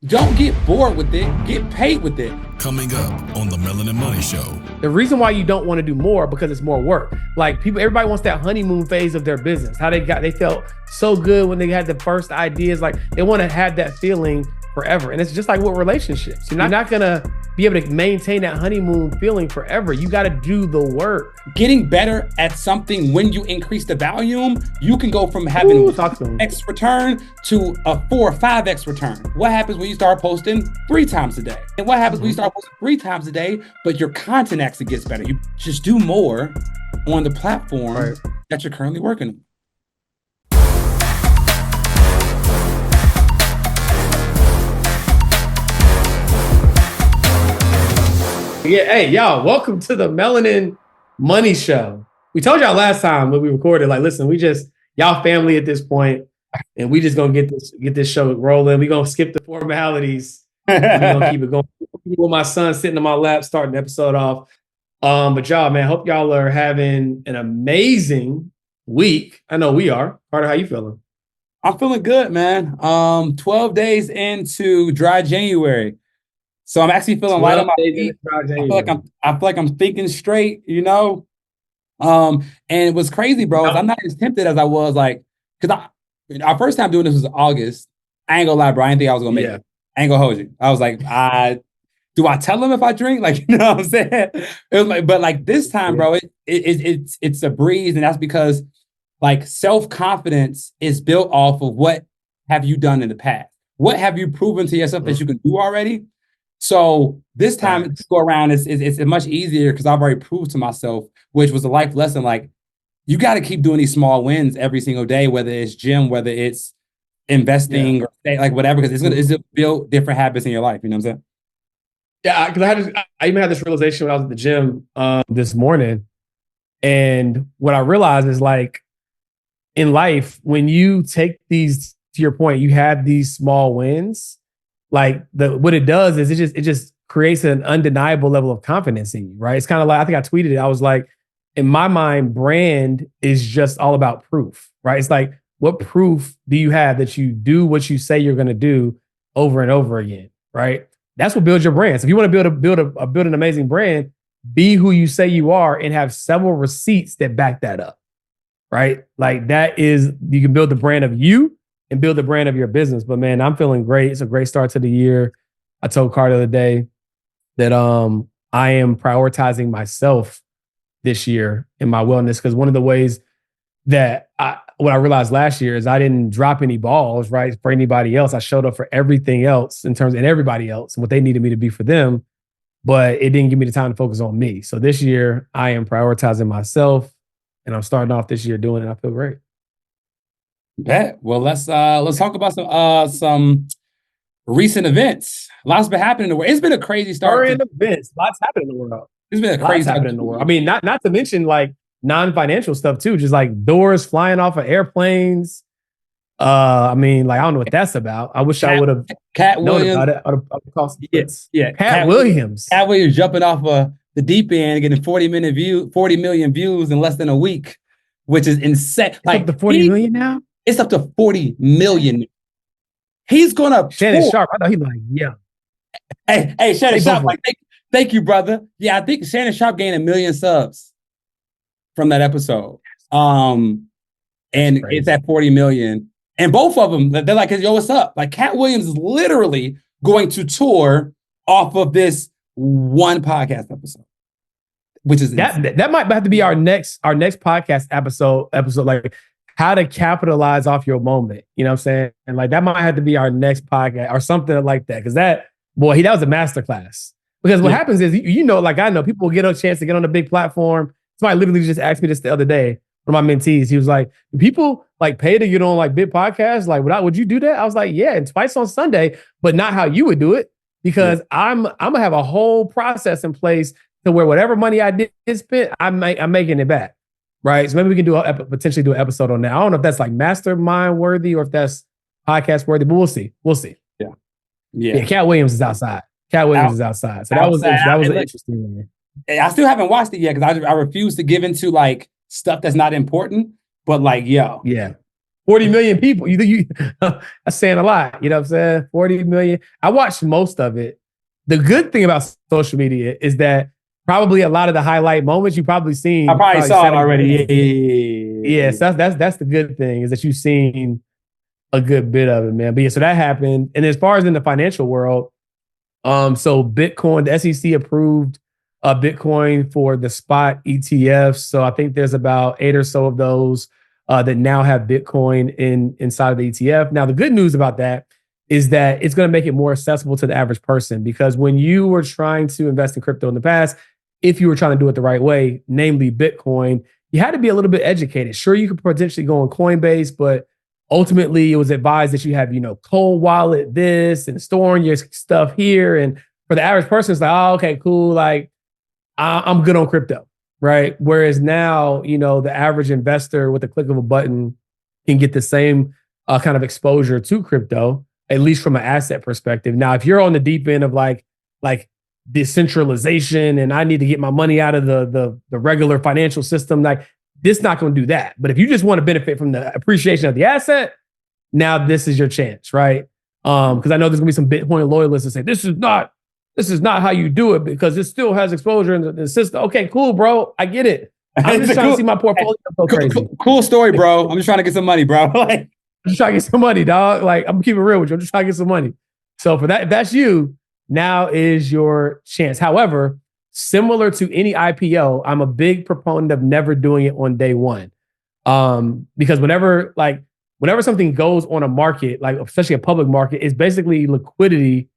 Don't get bored with it. Get paid with it. Coming up on the Melanin Money Show. The reason why you don't want to do more because it's more work. Like everybody wants that honeymoon phase of their business. How they felt so good when they had the first ideas. Like they want to have that feeling forever. And it's just like with relationships. You're not gonna be able to maintain that honeymoon feeling forever. You got to do the work. Getting better at something when you increase the volume, you can go from having X return to a 4 or 5X return. What happens when you start posting 3 times a day? And what happens when you start posting 3 times a day, but your content actually gets better? You just do more on the platform that you're currently working on. Yeah, hey, y'all, welcome to the Melanin Money Show. We told y'all last time when we recorded, like, listen, y'all family at this point, and we just gonna get this show rolling. We gonna skip the formalities. We gonna keep it going. With my son sitting on my lap, starting the episode off. But y'all, man, hope y'all are having an amazing week. I know we are. Carter, how you feeling? I'm feeling good, man. 12 days into dry January. So I'm actually feeling light on my feet. I feel like I'm thinking straight, you know? And it was crazy, bro. I'm not as tempted as I was, like, because our first time doing this was August. I ain't gonna lie, bro. I didn't think I was gonna make it. I ain't gonna hold you. I was like, do I tell them if I drink? Like, you know what I'm saying? It was like, but like this time, bro, it's a breeze, and that's because like self-confidence is built off of what have you done in the past? What have you proven to yourself that you can do already? So this time to go around, it's much easier because I've already proved to myself, which was a life lesson. Like, you got to keep doing these small wins every single day, whether it's gym, whether it's investing or like whatever, because it's gonna build different habits in your life. You know what I'm saying? Yeah, because I even had this realization when I was at the gym this morning, and what I realized is, like, in life, when you take these, to your point, you have these small wins. Like what it does is it just creates an undeniable level of confidence in you, right? It's kind of like, I think I tweeted it. I was like, in my mind, brand is just all about proof, right? It's like, what proof do you have that you do what you say you're going to do over and over again, right? That's what builds your brand. So if you want to build an amazing brand, be who you say you are and have several receipts that back that up, right? Like you can build the brand of you and build the brand of your business. But man, I'm feeling great. It's a great start to the year. I told Carter the other day that I am prioritizing myself this year in my wellness, because one of the ways that what I realized last year is I didn't drop any balls, right, for anybody else. I showed up for everything else and everybody else and what they needed me to be for them, but it didn't give me the time to focus on me. So this year I am prioritizing myself, and I'm starting off this year doing it. I feel great. Bet. Well, let's talk about some recent events. Lots been happening in the world. It's been a crazy start. Current events. Lots happening in the world. It's been a crazy happening in the world. I mean, not to mention like non-financial stuff too, just like doors flying off of airplanes. I mean, like, I don't know what that's about. I wish I would have known about it. Cat Williams. Cat Williams jumping off the deep end and getting 40 million views in less than a week, which is insane. It's like up to 40 million now? It's up to 40 million. He's gonna Shannon Sharp. I know he's like, yeah. Hey, Shannon Sharp. Like, thank you, brother. Yeah, I think Shannon Sharp gained 1 million subs from that episode. And it's at 40 million. And both of them, they're like, yo, what's up? Like, Cat Williams is literally going to tour off of this one podcast episode, which is that might have to be our next podcast episode, like how to capitalize off your moment. You know what I'm saying? And like, that might have to be our next podcast or something like that. Cause that was a masterclass. Because what happens is, you know, like, I know people will get a chance to get on a big platform. Somebody literally just asked me this the other day, one of my mentees. He was like, do people like pay to get on like big podcasts? Like, would you do that? I was like, yeah, and twice on Sunday, but not how you would do it. Because I'm gonna have a whole process in place to where whatever money I did spend, I'm making it back. Right. So maybe we can potentially do an episode on that. I don't know if that's like mastermind worthy or if that's podcast worthy, but we'll see. Yeah. Cat Williams is outside. So that was interesting. I still haven't watched it yet because I refuse to give into like stuff that's not important. But like, yo, 40 million people. That's saying a lot. You know what I'm saying? 40 million. I watched most of it. The good thing about social media is that probably a lot of the highlight moments you've probably seen. I probably saw it already. Yeah. So that's the good thing, is that you've seen a good bit of it, man. But yeah, so that happened. And as far as in the financial world, so Bitcoin, the SEC approved Bitcoin for the spot ETFs. So I think there's about 8 or so of those that now have Bitcoin inside of the ETF. Now, the good news about that is that it's going to make it more accessible to the average person, because when you were trying to invest in crypto in the past, if you were trying to do it the right way, namely Bitcoin, you had to be a little bit educated. Sure, you could potentially go on Coinbase, but ultimately it was advised that you have, cold wallet this and storing your stuff here. And for the average person, it's like, oh, okay, cool. Like, I'm good on crypto, right? Whereas now, the average investor with the click of a button can get the same kind of exposure to crypto, at least from an asset perspective. Now, if you're on the deep end of like decentralization and I need to get my money out of the regular financial system, like, this not going to do that. But if you just want to benefit from the appreciation of the asset, now this is your chance, right? Because I know there's going to be some Bitcoin loyalists that say this is not how you do it because it still has exposure in the system. Okay, cool, bro. I get it. I'm just trying to see my portfolio go crazy. Cool story, bro. I'm just trying to get some money, bro. Like, I'm just trying to get some money, dog. Like, I'm keeping it real with you. I'm just trying to get some money. So for that, if that's you, now is your chance. However, similar to any IPO, I'm a big proponent of never doing it on day one. Because whenever something goes on a market, like especially a public market, it's basically liquidity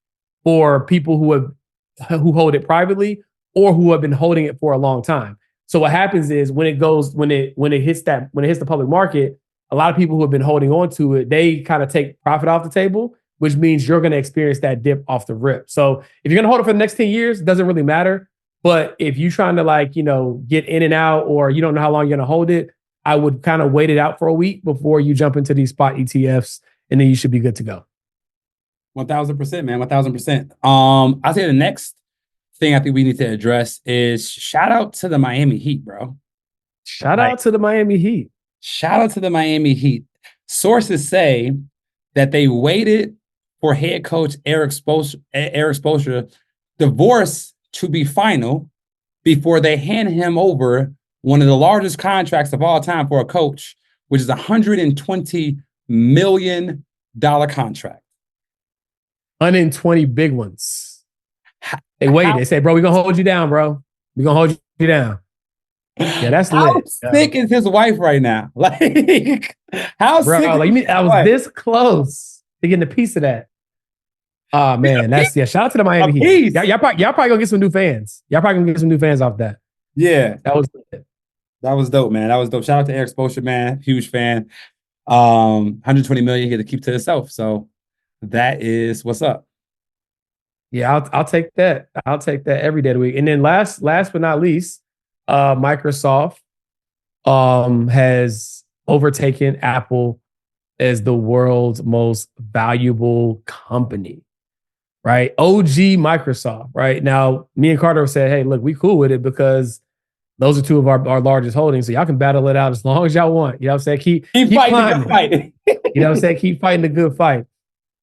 for people who hold it privately or who have been holding it for a long time. So what happens is when it hits the public market, a lot of people who have been holding on to it, they kind of take profit off the table, which means you're going to experience that dip off the rip. So if you're going to hold it for the next 10 years, it doesn't really matter. But if you're trying to get in and out, or you don't know how long you're going to hold it, I would kind of wait it out for a week before you jump into these spot ETFs, and then you should be good to go. 1000%, man. 1000%. I'll say the next thing I think we need to address is shout out to the Miami Heat, bro. Shout out to the Miami Heat. Shout out to the Miami Heat. Sources say that they waited for head coach Eric Spoelstra divorce to be final before they hand him over one of the largest contracts of all time for a coach, which is a $120 million contract. 120 big ones. They waited. They say, bro, we're going to hold you down, bro. We're going to hold you down. Yeah, that's how lit. sick is his wife right now? Like, how bro, sick? Like, you mean I was this close to getting a piece of that? Oh man, shout out to the Miami Heat. Y'all probably gonna get some new fans. Y'all probably gonna get some new fans off that. Yeah, that was dope, man. That was dope. Shout out to Eric Spoelstra, man. Huge fan. 120 million he had to keep to himself. So that is what's up. Yeah, I'll take that. I'll take that every day of the week. And then last but not least, Microsoft has overtaken Apple as the world's most valuable company. Right? OG Microsoft, right? Now, me and Carter said, hey, look, we cool with it because those are two of our largest holdings. So y'all can battle it out as long as y'all want. You know what I'm saying? Keep fighting the good fight. You know what I'm saying? Keep fighting the good fight.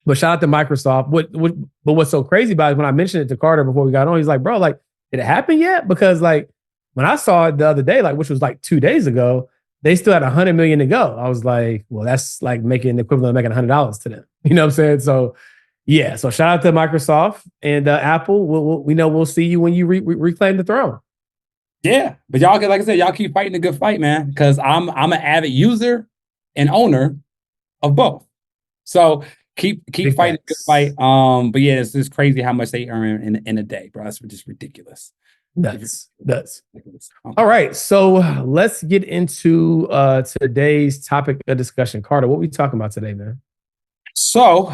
But shout out to Microsoft. But what's so crazy about it, when I mentioned it to Carter before we got on, he's like, bro, like, did it happen yet? Because like when I saw it the other day, like which was like 2 days ago, they still had 100 million to go. I was like, well, that's like making the equivalent of making $100 to them. You know what I'm saying? So yeah, so shout out to Microsoft and Apple. We'll see you when you reclaim the throne. Yeah, but y'all, like I said, y'all keep fighting the good fight, man. Because I'm an avid user and owner of both. So keep fighting the good fight. But yeah, it's just crazy how much they earn in a day, bro. That's just ridiculous. Nuts. All right, so let's get into today's topic of discussion. Carter, what we talking about today, man? So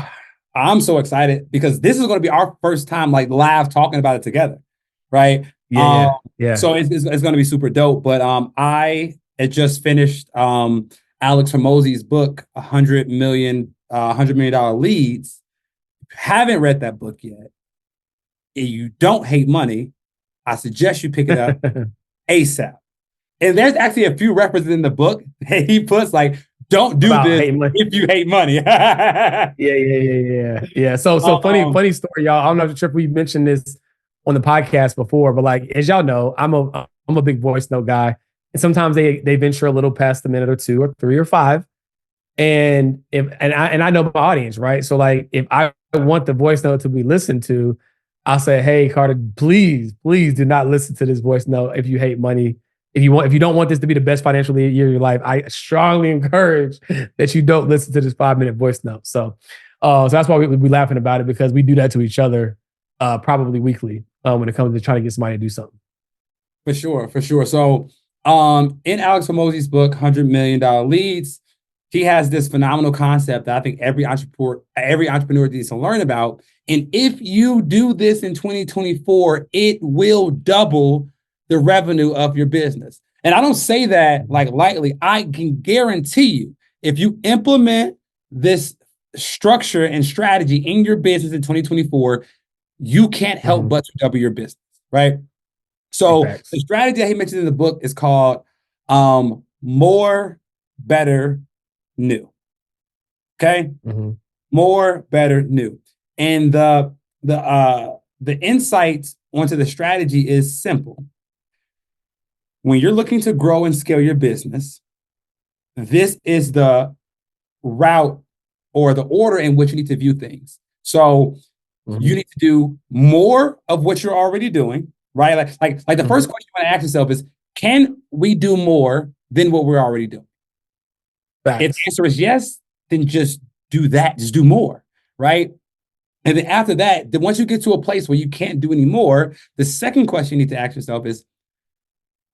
I'm so excited because this is going to be our first time like live talking about it together, right? Yeah. So it's going to be super dope. But I had just finished Alex Harmozi's book, $100 million leads. Haven't read that book yet. If you don't hate money, I suggest you pick it up ASAP. And there's actually a few references in the book that he puts like don't do this if you hate money. Yeah. So funny story, y'all. I don't know if Trip, we mentioned this on the podcast before, but like as y'all know, I'm a big voice note guy, and sometimes they venture a little past a minute or 2 or 3 or 5, and I know my audience, right? So like if I want the voice note to be listened to, I'll say, hey Carter, please do not listen to this voice note if you hate money. If you don't want this to be the best financial year of your life, I strongly encourage that you don't listen to this 5-minute voice note. So that's why we laughing about it, because we do that to each other probably weekly when it comes to trying to get somebody to do something. For sure. So in Alex Harmozi's book, $100 Million Leads, he has this phenomenal concept that I think every entrepreneur needs to learn about. And if you do this in 2024, it will double the revenue of your business. And I don't say that like lightly. I can guarantee you, if you implement this structure and strategy in your business in 2024, you can't help but to double your business, right? So the strategy that he mentioned in the book is called more, better, new. Okay? More, better, new. And the insights onto the strategy is simple. When you're looking to grow and scale your business, this is the route or the order in which you need to view things. So you need to do more of what you're already doing, right? Like the first question you want to ask yourself is, can we do more than what we're already doing? If the answer is yes, then just do that. Just do more, right? And then after that, then once you get to a place where you can't do any more, the second question you need to ask yourself is,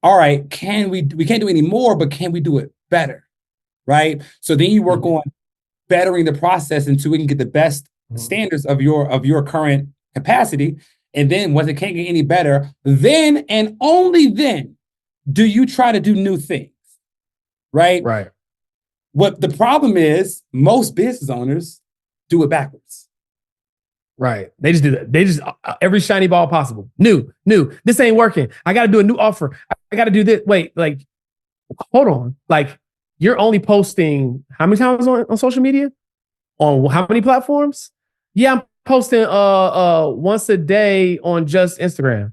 all right, we can't do any more, but can we do it better, right? So then you work on bettering the process until we can get the best standards of your current capacity. And then once it can't get any better, then and only then do you try to do new things, right? Right. What the problem is, most business owners do it backwards. Right. They just do that. They just every shiny ball possible. New. This ain't working. I got to do a new offer. I got to do this. Wait, like, hold on. Like, you're only posting how many times on social media? On how many platforms? Yeah, I'm posting once a day on just Instagram.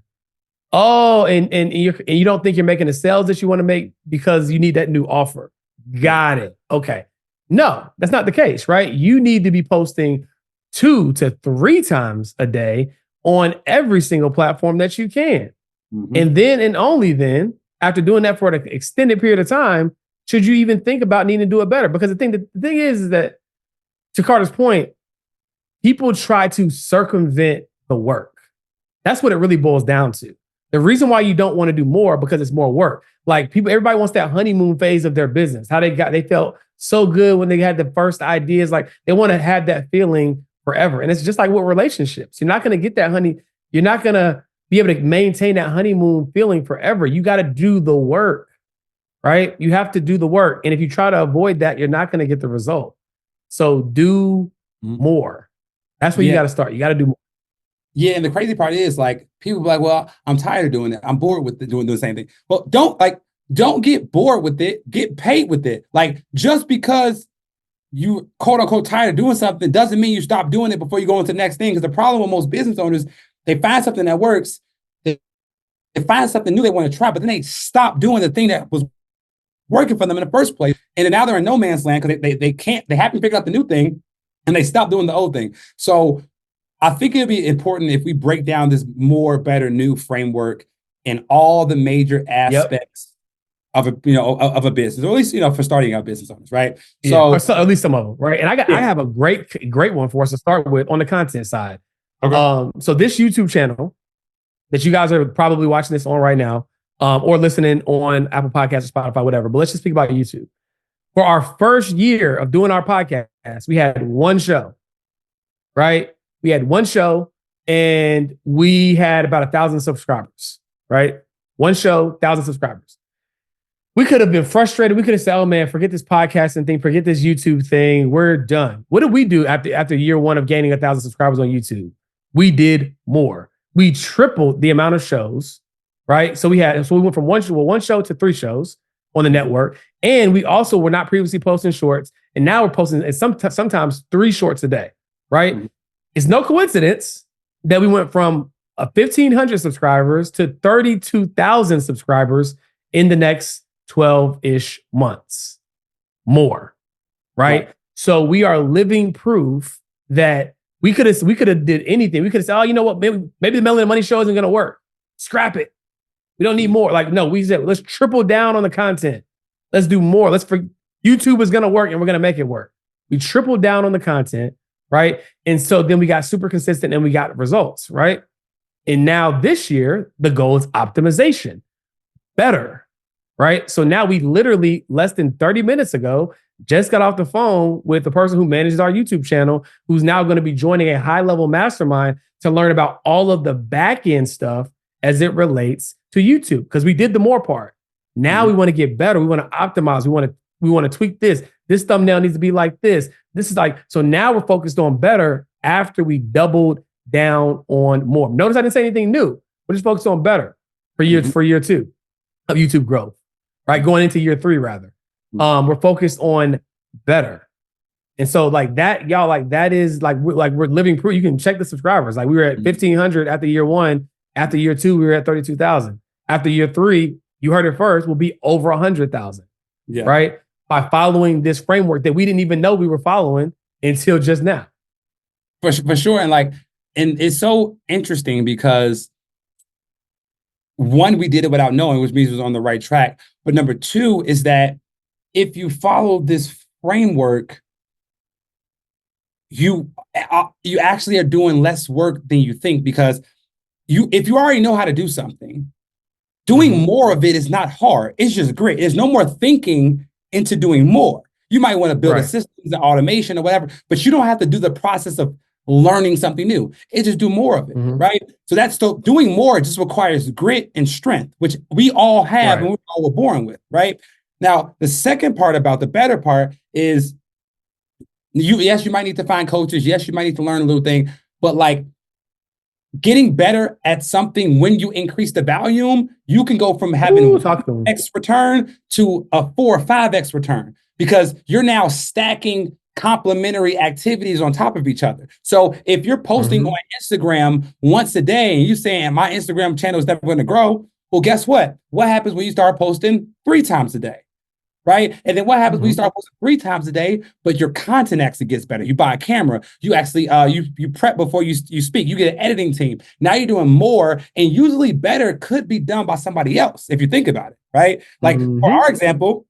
Oh, and you don't think you're making the sales that you want to make because you need that new offer. Got it. Okay. No, that's not the case, right? You need to be posting 2 to 3 times a day on every single platform that you can. And then and only then, after doing that for an extended period of time, should you even think about needing to do it better. Because the thing is that, to Carter's point, people try to circumvent the work. That's what it really boils down to. The reason why you don't want to do more, because it's more work. Like everybody wants that honeymoon phase of their business. How they felt so good when they had the first ideas. Like they want to have that feeling forever. And it's just like with relationships. You're not going to get that you're not going to be able to maintain that honeymoon feeling forever. You got to do the work, right? You have to do the work. And if you try to avoid that, you're not going to get the result. So do more. That's where you got to start. You got to do more. Yeah, and the crazy part is, like, people be like, well, I'm tired of doing it. I'm bored with doing the same thing. Well, don't get bored with it. Get paid with it. Like, just because you quote unquote tired of doing something doesn't mean you stop doing it before you go into the next thing. Because the problem with most business owners, they find something that works, they find something new they want to try, but then they stop doing the thing that was working for them in the first place. And then now they're in no man's land because they haven't figured out the new thing and they stop doing the old thing. So I think it'd be important if we break down this more, better, new framework in all the major aspects of a business, or at least, for starting out business owners, right? So at least some of them, right? And I have a great one for us to start with on the content side. Okay. So this YouTube channel that you guys are probably watching this on right now, or listening on Apple Podcasts or Spotify, whatever. But let's just speak about YouTube. For our first year of doing our podcast, we had one show, right? We had one show and we had about 1,000 subscribers, right? One show, 1,000 subscribers. We could have been frustrated. We could have said, oh man, forget this podcasting thing, forget this YouTube thing. We're done. What did we do after year one of gaining 1,000 subscribers on YouTube? We did more. We tripled the amount of shows, right? So we went from one show to 3 shows on the network. And we also were not previously posting shorts. And now we're posting sometimes 3 shorts a day, right? Mm-hmm. It's no coincidence that we went from 1,500 subscribers to 32,000 subscribers in the next 12-ish months. More, right? So we are living proof that we could have did anything. We could have said, oh, you know what? Maybe the Millionaire Money Show isn't going to work. Scrap it. We don't need more. Like, no, we said, let's triple down on the content. Let's do more. YouTube is going to work and we're going to make it work. We tripled down on the content, right? And so then we got super consistent and we got results, right? And now this year, the goal is optimization. Better, right? So now we literally less than 30 minutes ago just got off the phone with the person who manages our YouTube channel, who's now going to be joining a high-level mastermind to learn about all of the back-end stuff as it relates to YouTube. Because we did the more part. Now we want to get better. We want to optimize. We want to tweak this. This thumbnail needs to be like this. This is like, so now we're focused on better after we doubled down on more. Notice I didn't say anything new. We're just focused on better for year 2 of YouTube growth, right? Going into year 3 rather. We're focused on better. And so like that, y'all, like that is like we're living proof. You can check the subscribers. Like we were at 1,500 after year 1. After year 2, we were at 32,000. After year 3, you heard it first, we'll be over 100,000. Yeah. Right? By following this framework that we didn't even know we were following until just now. For sure. And it's so interesting because 1, we did it without knowing, which means it was on the right track. But number 2 is that if you follow this framework, you actually are doing less work than you think, because if you already know how to do something, doing more of it is not hard. It's just great. There's no more thinking into doing more. You might want to build a system, an automation or whatever, but you don't have to do the process of learning something new. It's just do more of it, right? So doing more just requires grit and strength, which we all have and we all were born with, right? Now, the second part about the better part is, yes, you might need to find coaches. Yes, you might need to learn a little thing, but like getting better at something, when you increase the volume, you can go from having X return to a 4 or 5X return, because you're now stacking complementary activities on top of each other. So if you're posting on Instagram once a day and you're saying my Instagram channel is never going to grow, well, guess what? What happens when you start posting 3 times a day? Right? And then what happens when you start posting 3 times a day, but your content actually gets better? You buy a camera, you actually, you prep before you speak, you get an editing team. Now you're doing more, and usually better could be done by somebody else if you think about it, right? Like for our example,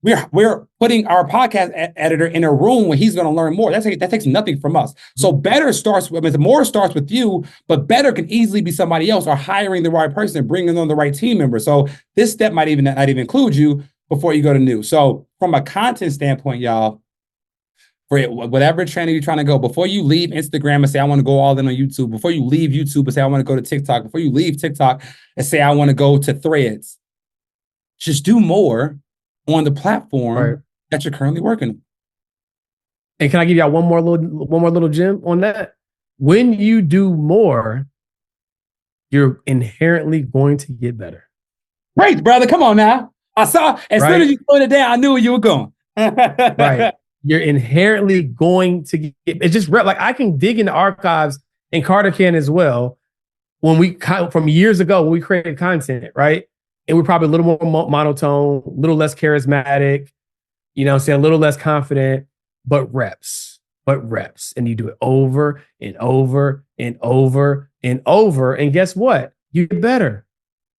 we're putting our podcast editor in a room where he's going to learn more. That takes nothing from us. So better starts with, more starts with you, but better can easily be somebody else, or hiring the right person, bringing on the right team member. So this step might even not even include you before you go to new. So from a content standpoint, y'all, for whatever channel you're trying to go, before you leave Instagram and say, I want to go all in on YouTube, before you leave YouTube and say, I want to go to TikTok, before you leave TikTok and say, I want to go to Threads, just do more on the platform that you're currently working on. And can I give y'all one more little gem on that? When you do more, you're inherently going to get better. Right, brother. Come on now. I saw, as soon as you put it down, I knew where you were going. Right. You're inherently going to get, it's just like I can dig into archives, and Carter can as well. From years ago, when we created content, right? And we're probably a little more monotone, a little less charismatic, a little less confident, but reps. And you do it over and over and over and over. And guess what? You get better.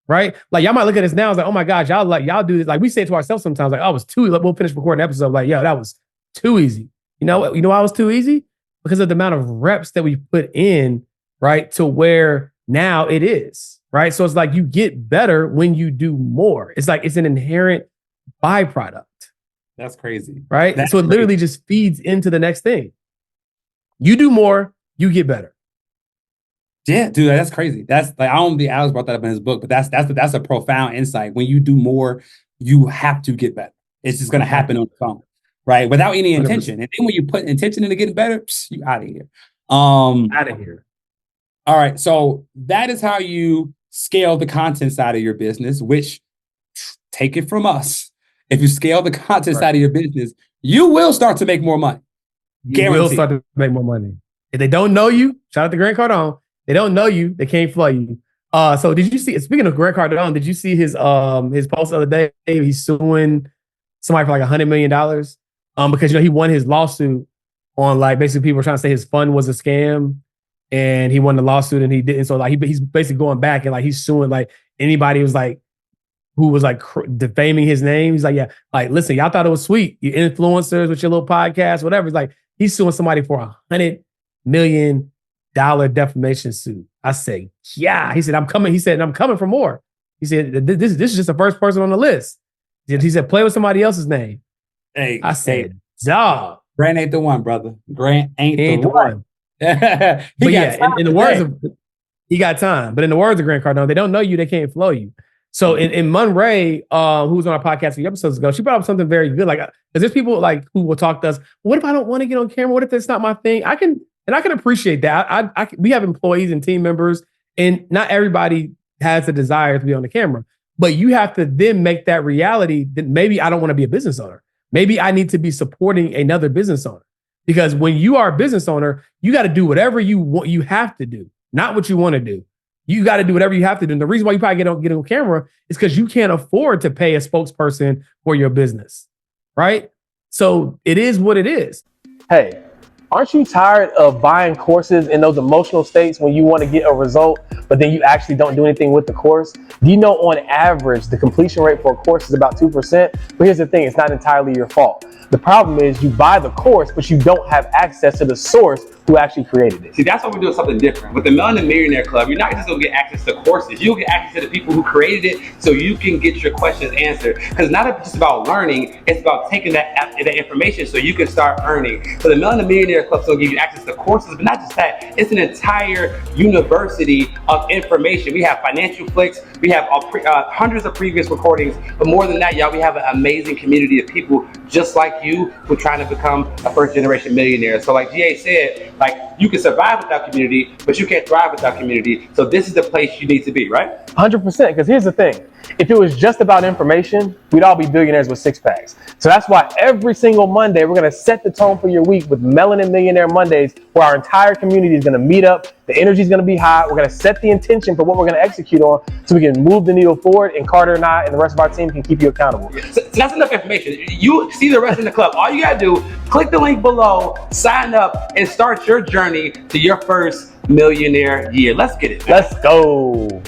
Right? Like y'all might look at us now, it's like, oh my gosh, y'all do this. Like we say it to ourselves sometimes, like, oh, it was too, we'll finish recording an episode, like, yo, that was too easy. You know why it was too easy? Because of the amount of reps that we put in, right? To where now it is, right? So it's like you get better when you do more. It's like, it's an inherent byproduct. That's crazy. Right? So it literally just feeds into the next thing. You do more, you get better. Yeah, dude, that's crazy. That's like, I don't think Alex brought that up in his book, but that's a profound insight. When you do more, you have to get better. It's just going to happen on its own, right? Without any intention. 100%. And then when you put intention into getting better, you out of here. Out of here. All right. So that is how you scale the content side of your business, which, take it from us, if you scale the content side of your business, you will start to make more money. You will start to make more money. If they don't know you, shout out to Grant Cardone. They don't know you, they can't flow you. So did you see, speaking of Grant Cardone, did you see his post the other day? He's suing somebody for like $100 million because he won his lawsuit on like basically people were trying to say his fund was a scam and he won the lawsuit and he didn't. So like he's basically going back and like he's suing like anybody who was like defaming his name. He's like, yeah, like listen, y'all thought it was sweet, you influencers with your little podcast, whatever. He's like he's suing somebody for $100 million defamation suit. I say, yeah. He said, I'm coming. He said, I'm coming for more. He said, this is just the first person on the list. He said, play with somebody else's name. Hey, I said, dog. Grant ain't the one, brother. Grant ain't the one. But yeah, in the words of, he got time. But in the words of Grant Cardone, they don't know you, they can't flow you. So in Mun Ray, who was on our podcast a few episodes ago, she brought up something very good. Like, because there's people like who will talk to us. What if I don't want to get on camera? What if that's not my thing? I can appreciate that. We have employees and team members, and not everybody has the desire to be on the camera. But you have to then make that reality that maybe I don't want to be a business owner. Maybe I need to be supporting another business owner. Because when you are a business owner, you got to do whatever you want. You have to do, not what you want to do. You got to do whatever you have to do. And the reason why you probably get on camera is because you can't afford to pay a spokesperson for your business, right? So it is what it is. Hey, aren't you tired of buying courses in those emotional states when you want to get a result, but then you actually don't do anything with the course? Do you know on average, the completion rate for a course is about 2%? But here's the thing, it's not entirely your fault. The problem is you buy the course, but you don't have access to the source who actually created it. See, that's why we're doing something different. With the Mel Millionaire Club, you're not just gonna get access to courses, you'll get access to the people who created it so you can get your questions answered. Because it's not just about learning, it's about taking that information so you can start earning. So the Mel Millionaire Club is gonna give you access to courses, but not just that, it's an entire university of information. We have financial flicks, we have hundreds of previous recordings, but more than that, y'all, we have an amazing community of people just like you who are trying to become a first generation millionaire. So like GA said, like you can survive without community, but you can't thrive without community. So this is the place you need to be, right? 100%, because here's the thing. If it was just about information, we'd all be billionaires with six packs. So that's why every single Monday, we're going to set the tone for your week with Melanin Millionaire Mondays, where our entire community is going to meet up. The energy is going to be high. We're going to set the intention for what we're going to execute on so we can move the needle forward, and Carter and I and the rest of our team can keep you accountable. So that's enough information. You see the rest in the club. All you got to do, click the link below, sign up, and start your journey to your first millionaire year. Let's get it, man. Let's go.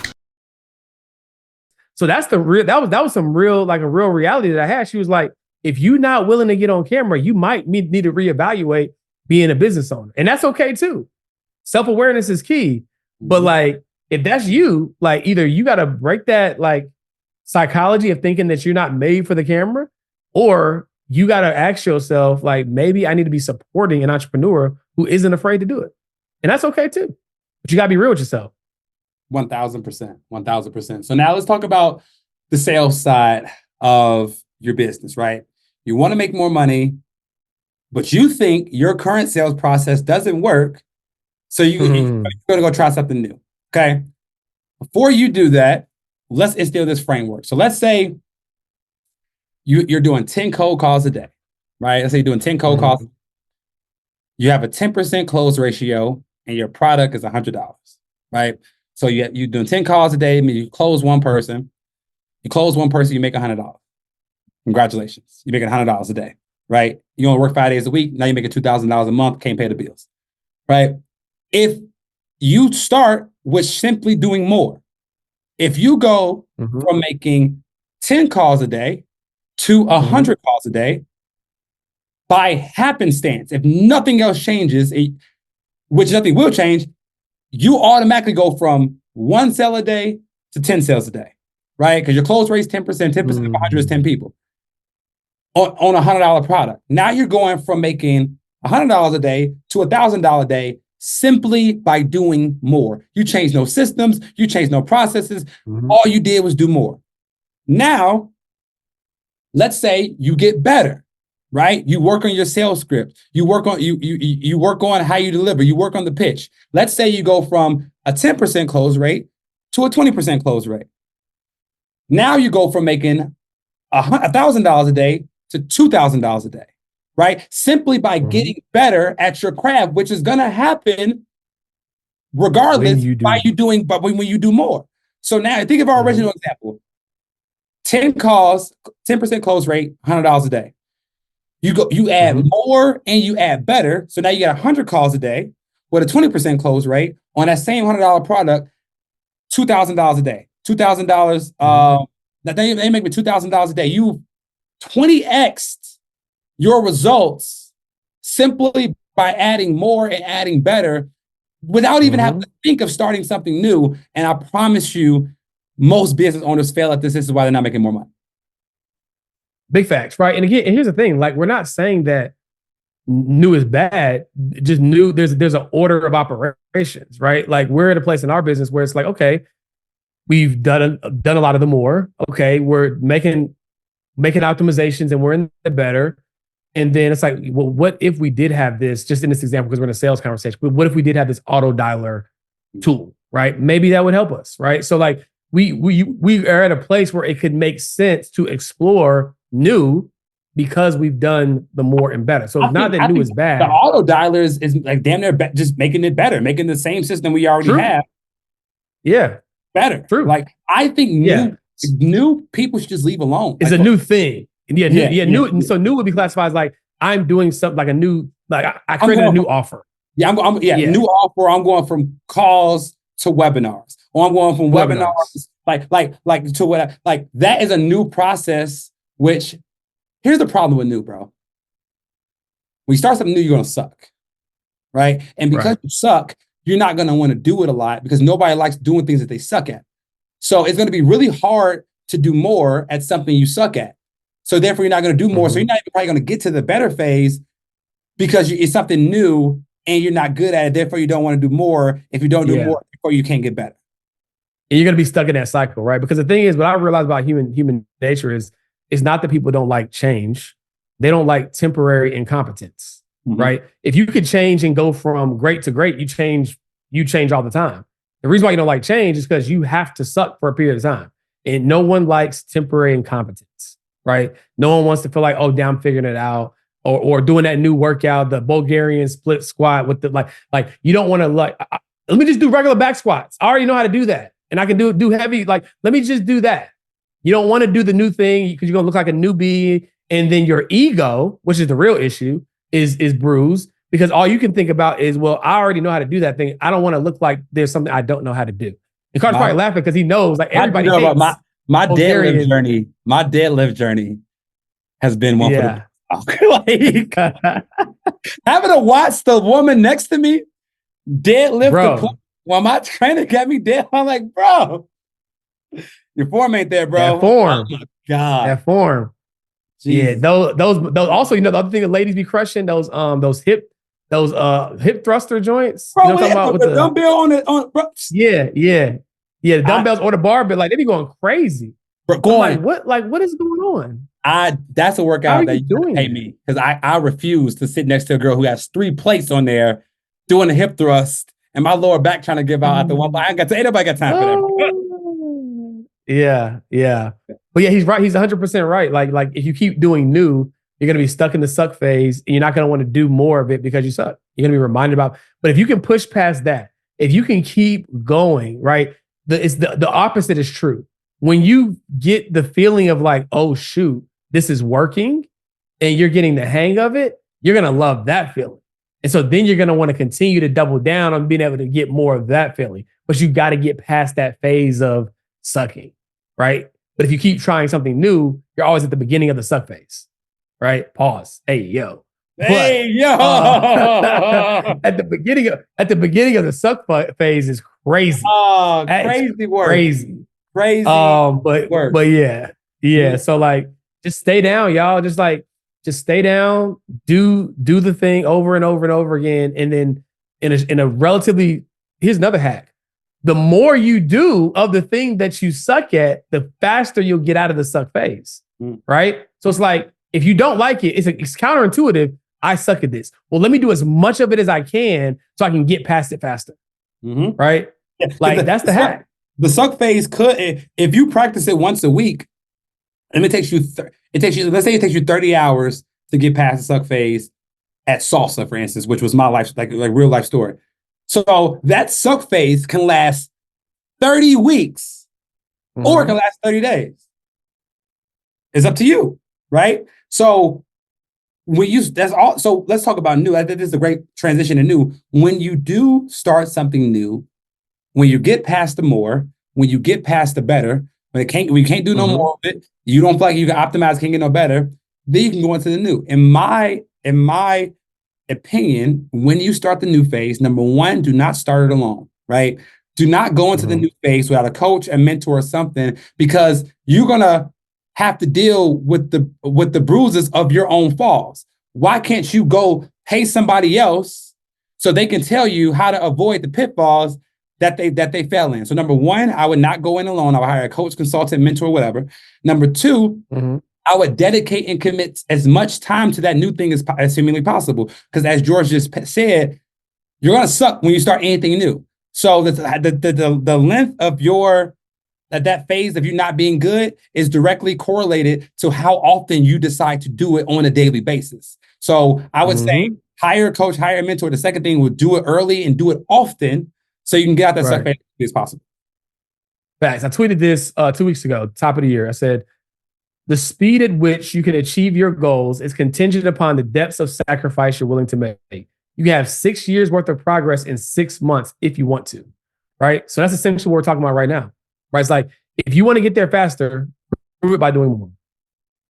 So that's that was some real, like a real reality that I had. She was like, if you're not willing to get on camera, you might need to reevaluate being a business owner. And that's okay too. Self-awareness is key. But like, if that's you, like either you got to break that like psychology of thinking that you're not made for the camera, or you got to ask yourself, like, maybe I need to be supporting an entrepreneur who isn't afraid to do it. And that's okay too. But you got to be real with yourself. 1000%. 1000%. So now let's talk about the sales side of your business, right? You want to make more money, but you think your current sales process doesn't work. So you're going to go try something new. Okay. Before you do that, let's instill this framework. So let's say you're doing 10 cold calls a day, right? Let's say you're doing 10 cold calls. You have a 10% close ratio and your product is $100, right? So you're doing 10 calls a day. I mean, you close one person. You make $100. Congratulations. You're making $100 a day, right? You only work 5 days a week. Now you're making $2,000 a month. Can't pay the bills, right? If you start with simply doing more, if you go from making 10 calls a day to 100 calls a day, by happenstance, if nothing else changes, which nothing will change, you automatically go from 1 sale a day to 10 sales a day, right? Because your close rate is 10%, 10% of 100 is 10 people on a $100 product. Now you're going from making $100 a day to $1,000 a day simply by doing more. You change no systems, you change no processes. All you did was do more. Now, let's say you get better, right? You work on your sales script. You work on you work on how you deliver. You work on the pitch. Let's say you go from a 10% close rate to a 20% close rate. Now you go from making $1,000 a day to $2,000 a day, right? Simply by getting better at your craft, which is going to happen regardless but when you do more. So now think of our original example. 10 calls, 10% close rate, $100 a day. You add more and you add better. So now you get 100 calls a day with a 20% close rate on that same $100 product, $2,000 a day. $2,000. Now they make me $2,000 a day. You 20x'd your results simply by adding more and adding better without even having to think of starting something new. And I promise you, most business owners fail at this. This is why they're not making more money. Big facts, right? And again, and here's the thing: like, we're not saying that new is bad. Just new. There's an order of operations, right? Like, we're at a place in our business where it's like, okay, we've done a lot of the more. Okay, we're making optimizations and we're in the better. And then it's like, well, what if we did have this? Just in this example, because we're in a sales conversation. But what if we did have this auto dialer tool, right? Maybe that would help us, right? So like, we are at a place where it could make sense to explore new because we've done the more and better. So it's not that new is bad. The auto dialer is like damn near just making it better, making the same system we already have. Yeah. Better. True. Like, I think new people should just leave alone. It's like, a new thing. New. So new would be classified as like, I'm doing something like a new, like I created a new offer. Yeah, new offer. I'm going from calls to webinars. Or I'm going from webinars like to what, like that is a new process, which here's the problem with new, bro. When you start something new, you're going to suck, right? And because you suck, you're not going to want to do it a lot because nobody likes doing things that they suck at. So it's going to be really hard to do more at something you suck at. So therefore, you're not going to do more. So you're not even probably going to get to the better phase because it's something new and you're not good at it. Therefore, you don't want to do more. If you don't do more, therefore you can't get better. And you're going to be stuck in that cycle, right? Because the thing is, what I realized about human nature is, it's not that people don't like change. They don't like temporary incompetence, right? If you could change and go from great to great, you change all the time. The reason why you don't like change is because you have to suck for a period of time. And no one likes temporary incompetence, right? No one wants to feel like, oh, damn, I'm figuring it out. Or doing that new workout, the Bulgarian split squat with the like you don't want to let me just do regular back squats. I already know how to do that. And I can do heavy, like, let me just do that. You don't want to do the new thing because you're going to look like a newbie. And then your ego, which is the real issue, is bruised because all you can think about is, well, I already know how to do that thing. I don't want to look like there's something I don't know how to do. And Carter's probably laughing because he knows, like, everybody hates my deadlift journey. My deadlift journey has been one for the having to watch the woman next to me deadlift the while my trainer got me dead. I'm like, bro, your form ain't there, bro. That form. Oh my God. That form. Jeez. Yeah, those also, you know, the other thing that ladies be crushing, those hip thruster joints. Bro, you know what I'm talking about? With the dumbbell on bro. Yeah. The dumbbells or the barbell, like they be going crazy. Bro, what is going on? That's a workout that you doing pay me because I refuse to sit next to a girl who has 3 plates on there doing a hip thrust and my lower back trying to give out after one. Ain't nobody got time for that. Yeah. But yeah, he's right. He's 100% right. Like if you keep doing new, you're going to be stuck in the suck phase and you're not going to want to do more of it because you suck. You're going to be reminded about, but if you can push past that, if you can keep going, right? The opposite is true. When you get the feeling of like, oh shoot, this is working and you're getting the hang of it, you're going to love that feeling. And so then you're going to want to continue to double down on being able to get more of that feeling. But you got to get past that phase of sucking, right? But if you keep trying something new, you're always at the beginning of the suck phase, right? Pause. Hey, yo. At the beginning of the suck phase is crazy. Oh, crazy work. Crazy. Work. But yeah. So like, just stay down, y'all. Just stay down. Do the thing over and over and over again, and then in a relatively. Here's another hack. The more you do of the thing that you suck at, the faster you'll get out of the suck phase, right? So it's like, if you don't like it, it's counterintuitive. I suck at this. Well, let me do as much of it as I can so I can get past it faster, right? Yeah. Like that's the hack. The suck phase could, if you practice it once a week, And let's say it takes you 30 hours to get past the suck phase at salsa, for instance, which was my life, like real life story. So that suck phase can last 30 weeks or it can last 30 days. It's up to you, right? So so let's talk about new. I think this is a great transition to new. When you do start something new, when you get past the more, when you get past the better, when you can't do no more of it, you don't feel like you can optimize, can't get no better, then you can go into the new. In my opinion, when you start the new phase, number one, do not start it alone, right? Do not go into the new phase without a coach, a mentor, or something, because you're gonna have to deal with the bruises of your own falls. Why can't you go pay somebody else so they can tell you how to avoid the pitfalls that they fell in? So number one, I would not go in alone. I would hire a coach, consultant, mentor, whatever. Number two, I would dedicate and commit as much time to that new thing as humanly possible. Because as George just said, you're gonna suck when you start anything new. So the length of that phase of you not being good is directly correlated to how often you decide to do it on a daily basis. So I would say hire a coach, hire a mentor. The second thing would do it early and do it often so you can get out that suck phase as quickly as possible. Facts. I tweeted this 2 weeks ago, top of the year. I said, the speed at which you can achieve your goals is contingent upon the depths of sacrifice you're willing to make. You can have 6 years worth of progress in 6 months if you want to, right? So that's essentially what we're talking about right now, right? It's like, if you want to get there faster, prove it by doing more,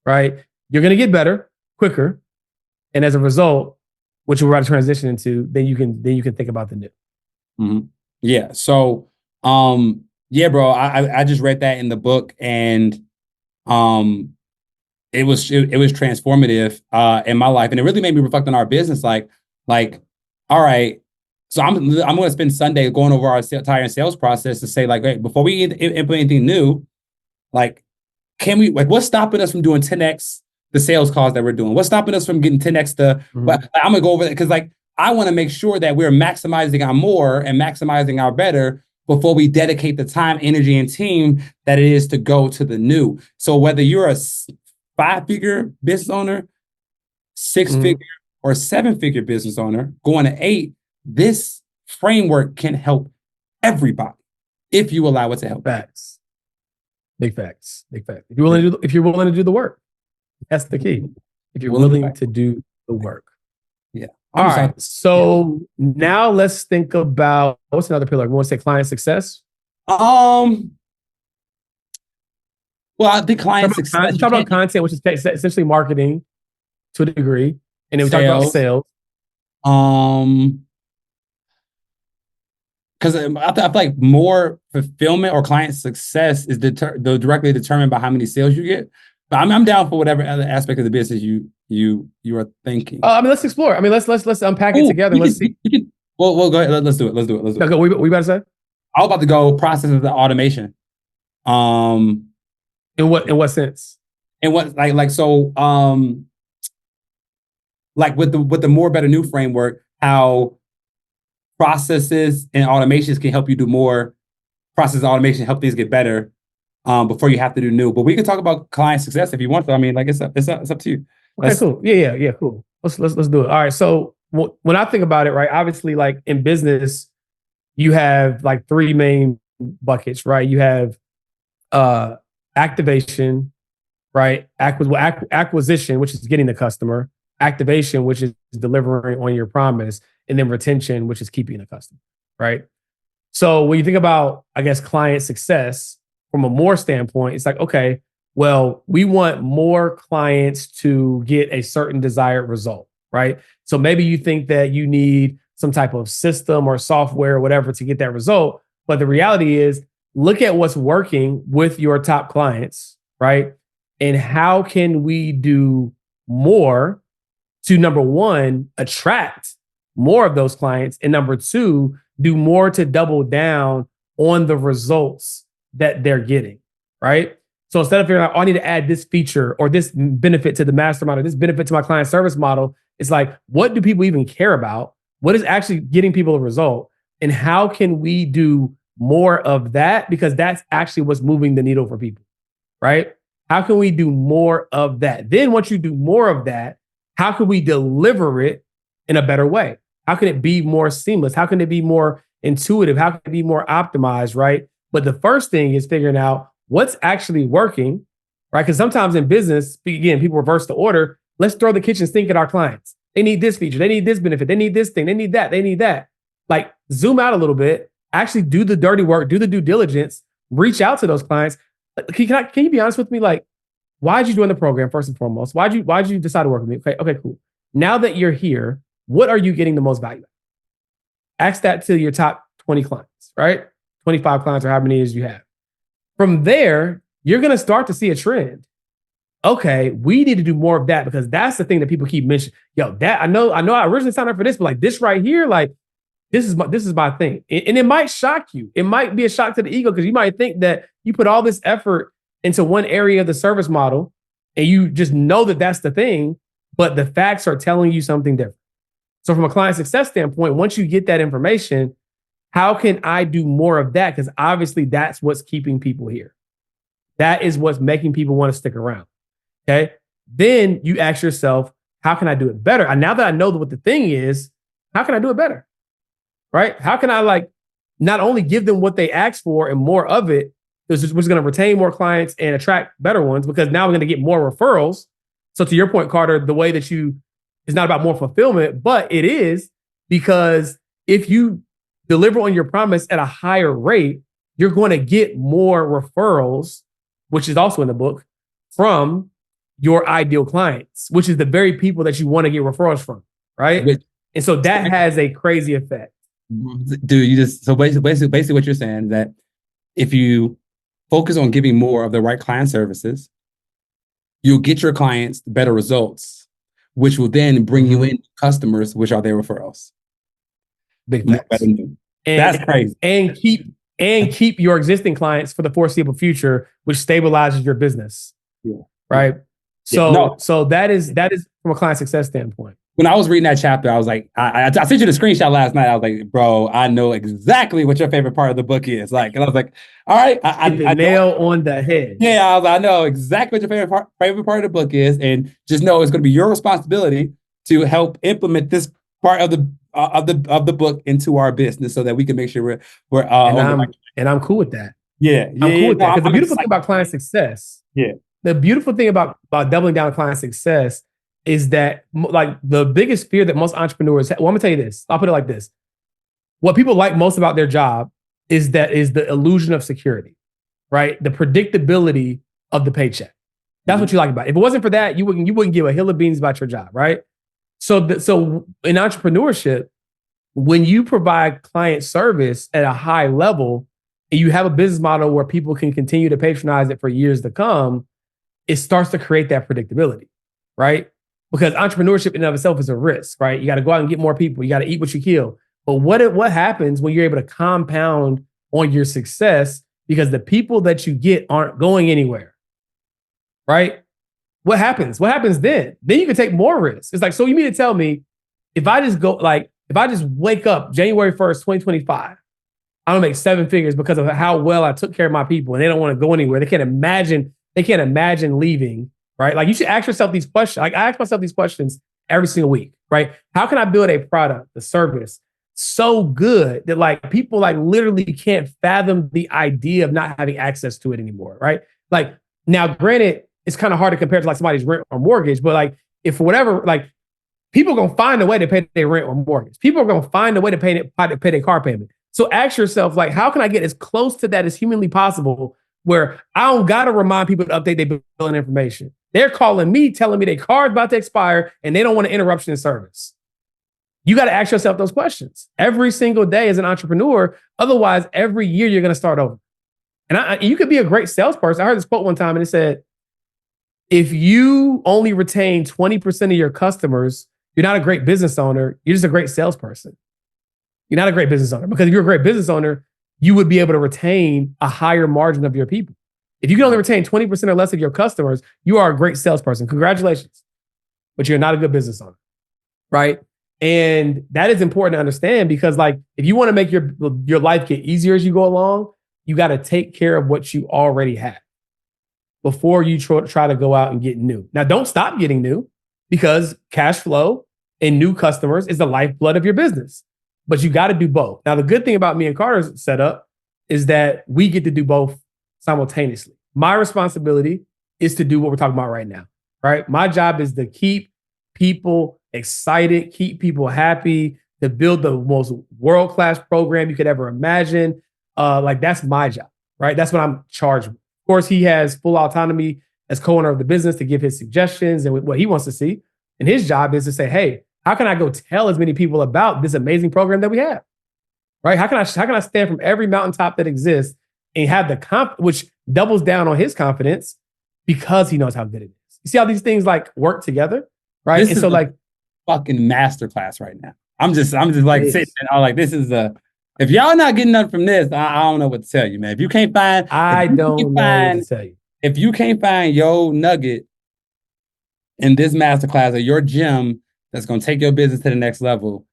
right? You're going to get better quicker. And as a result, which we're about to transition into, then you can think about the new. Yeah. So, yeah, bro, I just read that in the book, and it was transformative in my life, and it really made me reflect on our business. Like, all right, so I'm going to spend Sunday going over our entire sales process to say, like, hey, before we implement anything new, like, what's stopping us from doing 10x the sales calls that we're doing? What's stopping us from getting 10x I'm gonna go over that, because like I want to make sure that we're maximizing our more and maximizing our better before we dedicate the time, energy, and team that it is to go to the new. So whether you're a 5-figure business owner, 6-figure, or 7-figure business owner going to 8, this framework can help everybody if you allow it to help. Facts. Big facts. Big facts. If you're willing to do the work, that's the key. If you're willing to do the work. Yeah. All right. So now let's think about, what's another pillar? We want to say client success. Well, I think client success. Talk about content, which is essentially marketing to a degree, and then we talk about sales. Because I feel like more fulfillment or client success is directly determined by how many sales you get. But I'm down for whatever other aspect of the business you are thinking. I mean, let's explore. I mean, let's unpack it together. Let's see. Well, go ahead. Let's do it. Okay, we about to say? I was about to go process of the automation. In what sense? And what like with the more better new framework, how processes and automations can help you do more. Process automation help things get better before you have to do new. But we can talk about client success if you want to. I mean, like it's up to you. Okay, cool. Yeah, cool. Let's do it. All right. So when I think about it, right, obviously, like in business, you have like 3 main buckets, right? You have activation, right? Acquisition, which is getting the customer. Activation, which is delivering on your promise. And then retention, which is keeping the customer, right? So when you think about, I guess, client success from a more standpoint, it's like, okay, well, we want more clients to get a certain desired result, right? So maybe you think that you need some type of system or software or whatever to get that result. But the reality is, look at what's working with your top clients, right? And how can we do more to, number one, attract more of those clients, and number two, do more to double down on the results that they're getting, right? So instead of figuring out, I need to add this feature or this benefit to the mastermind or this benefit to my client service model, it's like, what do people even care about? What is actually getting people a result? And how can we do more of that? Because that's actually what's moving the needle for people, right? How can we do more of that? Then once you do more of that, how can we deliver it in a better way? How can it be more seamless? How can it be more intuitive? How can it be more optimized, right? But the first thing is figuring out what's actually working, right? Because sometimes in business, again, people reverse the order. Let's throw the kitchen sink at our clients. They need this feature. They need this benefit. They need this thing. They need that. They need that. Like zoom out a little bit, actually do the dirty work, do the due diligence, reach out to those clients. Can you be honest with me? Like, why did you join the program first and foremost? Why did you decide to work with me? Okay, cool. Now that you're here, what are you getting the most value at? Ask that to your top 20 clients, right? 25 clients or how many it is you have. From there, you're going to start to see a trend. Okay, we need to do more of that because that's the thing that people keep mentioning. Yo, that I know I originally signed up for this, but like this right here, like this is my thing. And it might shock you. It might be a shock to the ego because you might think that you put all this effort into one area of the service model and you just know that that's the thing, but the facts are telling you something different. So from a client success standpoint, once you get that information, how can I do more of that? Because obviously that's what's keeping people here. That is what's making people want to stick around. Okay. Then you ask yourself, how can I do it better? And now that I know what the thing is, how can I do it better? Right? How can I like not only give them what they asked for and more of it, which is going to retain more clients and attract better ones because now we're going to get more referrals. So to your point, Carter, the way that it's not about more fulfillment, but it is because if you deliver on your promise at a higher rate, you're going to get more referrals, which is also in the book, from your ideal clients, which is the very people that you want to get referrals from, right? And so that has a crazy effect. Dude, so basically what you're saying is that if you focus on giving more of the right client services, you'll get your clients better results, which will then bring you in customers, which are their referrals. Big facts. That's crazy. And keep your existing clients for the foreseeable future, which stabilizes your business. Yeah. Right. So that is from a client success standpoint. When I was reading that chapter, I was like, I sent you the screenshot last night. I was like, bro, I know exactly what your favorite part of the book is. Like, and I was like, all right, I nail on the head. Yeah, I know exactly what your favorite part of the book is, and just know it's going to be your responsibility to help implement this part of the book into our business, so that we can make sure we're and I'm cool with that. Yeah, I'm cool with that. Because the beautiful thing about client success, the beautiful thing about doubling down on client success is that like the biggest fear that most entrepreneurs have, well, I'm gonna tell you this. I'll put it like this. What people like most about their job is the illusion of security, right? The predictability of the paycheck. That's what you like about it. If it wasn't for that, you wouldn't give a hill of beans about your job, right? So in entrepreneurship, when you provide client service at a high level and you have a business model where people can continue to patronize it for years to come, it starts to create that predictability, right? Because entrepreneurship in and of itself is a risk, right? You got to go out and get more people. You got to eat what you kill. But what happens when you're able to compound on your success because the people that you get aren't going anywhere, right? What happens? What happens then? Then you can take more risks. It's like, so you mean to tell me if I just wake up January 1st, 2025, I'm gonna make 7 figures because of how well I took care of my people and they don't want to go anywhere. They can't imagine leaving. Right? Like you should ask yourself these questions. Like I ask myself these questions every single week, right? How can I build a product, a service so good that like people like literally can't fathom the idea of not having access to it anymore, right? Like now, granted, it's kind of hard to compare to like somebody's rent or mortgage, but like if for whatever, like people are gonna find a way to pay their rent or mortgage. People are gonna find a way to pay their car payment. So ask yourself, like, how can I get as close to that as humanly possible where I don't gotta remind people to update their billing information. They're calling me, telling me their card's about to expire, and they don't want an interruption in service. You got to ask yourself those questions every single day as an entrepreneur. Otherwise, every year you're going to start over. And you could be a great salesperson. I heard this quote one time, and it said, if you only retain 20% of your customers, you're not a great business owner. You're just a great salesperson. You're not a great business owner because if you're a great business owner, you would be able to retain a higher margin of your people. If you can only retain 20% or less of your customers, you are a great salesperson. Congratulations. But you're not a good business owner, right? And that is important to understand because like, if you want to make your life get easier as you go along, you got to take care of what you already have. before you try to go out and get new. Now, don't stop getting new, because cash flow and new customers is the lifeblood of your business. But you got to do both. Now, the good thing about me and Carter's setup is that we get to do both simultaneously. My responsibility is to do what we're talking about right now, right? My job is to keep people excited, keep people happy, to build the most world-class program you could ever imagine. Like, that's my job, right? That's what I'm charged with. Of course, he has full autonomy as co-owner of the business to give his suggestions and what he wants to see. And his job is to say, hey, how can I go tell as many people about this amazing program that we have? Right? How can I stand from every mountaintop that exists and have the which doubles down on his confidence because he knows how good it is. You see how these things like work together, right? This and is so like fucking masterclass right now. I'm just like sitting and like, this is if y'all not getting nothing from this, I don't know what to tell you, man. If you can't find, I don't know what to tell you. If you can't find your nugget in this masterclass or your gym that's gonna take your business to the next level,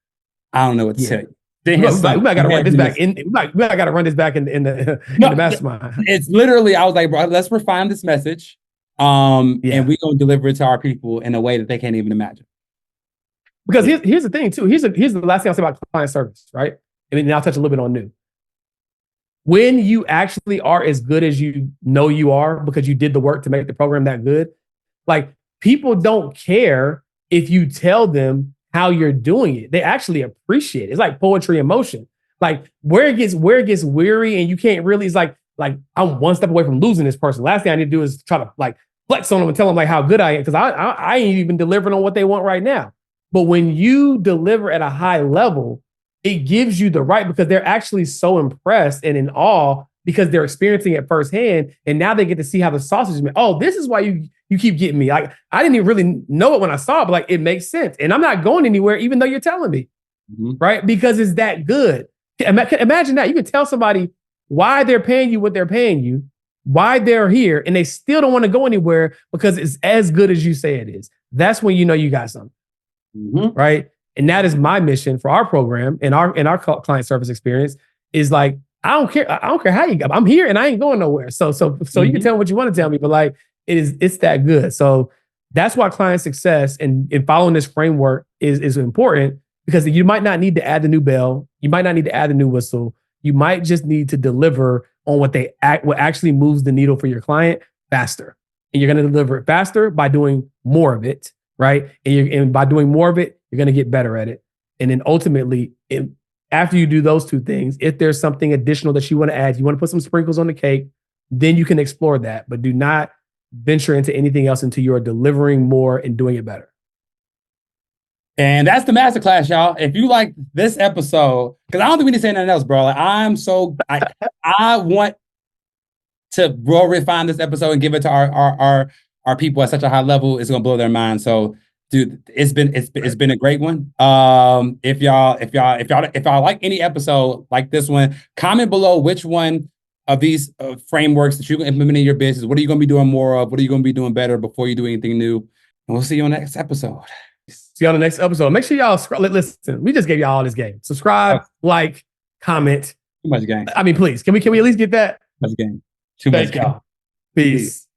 I don't know what to tell you. We might gotta run this back in. We might gotta run this back in the mastermind. It's literally, I was like, bro, let's refine this message, and we're gonna deliver it to our people in a way that they can't even imagine. Because here's the thing too. Here's the last thing I'll say about client service, right? I mean, I'll touch a little bit on new. When you actually are as good as you know you are because you did the work to make the program that good, like, people don't care if you tell them how you're doing it. They actually appreciate it. It's like poetry in motion. Like, where it gets weary and you can't really, it's like I'm one step away from losing this person. Last thing I need to do is try to like flex on them and tell them like how good I am, because I ain't even delivering on what they want right now. But when you deliver at a high level, it gives you the right, because they're actually so impressed and in awe because they're experiencing it firsthand. And now they get to see how the sausage is made. Oh, this is why you keep getting me. Like, I didn't even really know it when I saw it, but like, it makes sense. And I'm not going anywhere, even though you're telling me, right? Because it's that good. Imagine that. You can tell somebody why they're paying you what they're paying you, why they're here, and they still don't want to go anywhere because it's as good as you say it is. That's when you know you got something, right? And that is my mission for our program and our client service experience is like, I don't care how you go. I'm here and I ain't going nowhere. So you can tell me what you want to tell me, but like, it's that good. So that's why client success and following this framework is important, because you might not need to add the new bell. You might not need to add the new whistle. You might just need to deliver on what actually moves the needle for your client faster. And you're going to deliver it faster by doing more of it, right? And by doing more of it, you're going to get better at it. And then ultimately, after you do those two things, if there's something additional that you want to add, you want to put some sprinkles on the cake, then you can explore that. But do not venture into anything else until you are delivering more and doing it better. And that's the masterclass, y'all. If you like this episode, because I don't think we need to say nothing else, bro. Like, I want to refine this episode and give it to our people at such a high level. It's gonna blow their mind. So, dude, it's been a great one. If y'all like any episode like this one, comment below which one of these frameworks that you're gonna implement in your business. What are you gonna be doing more of? What are you gonna be doing better before you do anything new? And we'll see you on the next episode. See you on the next episode. Make sure y'all listen. We just gave y'all all this game. Subscribe, like, comment. Too much game. I mean, please. Can we at least get that? Too much game. Thank y'all. Peace.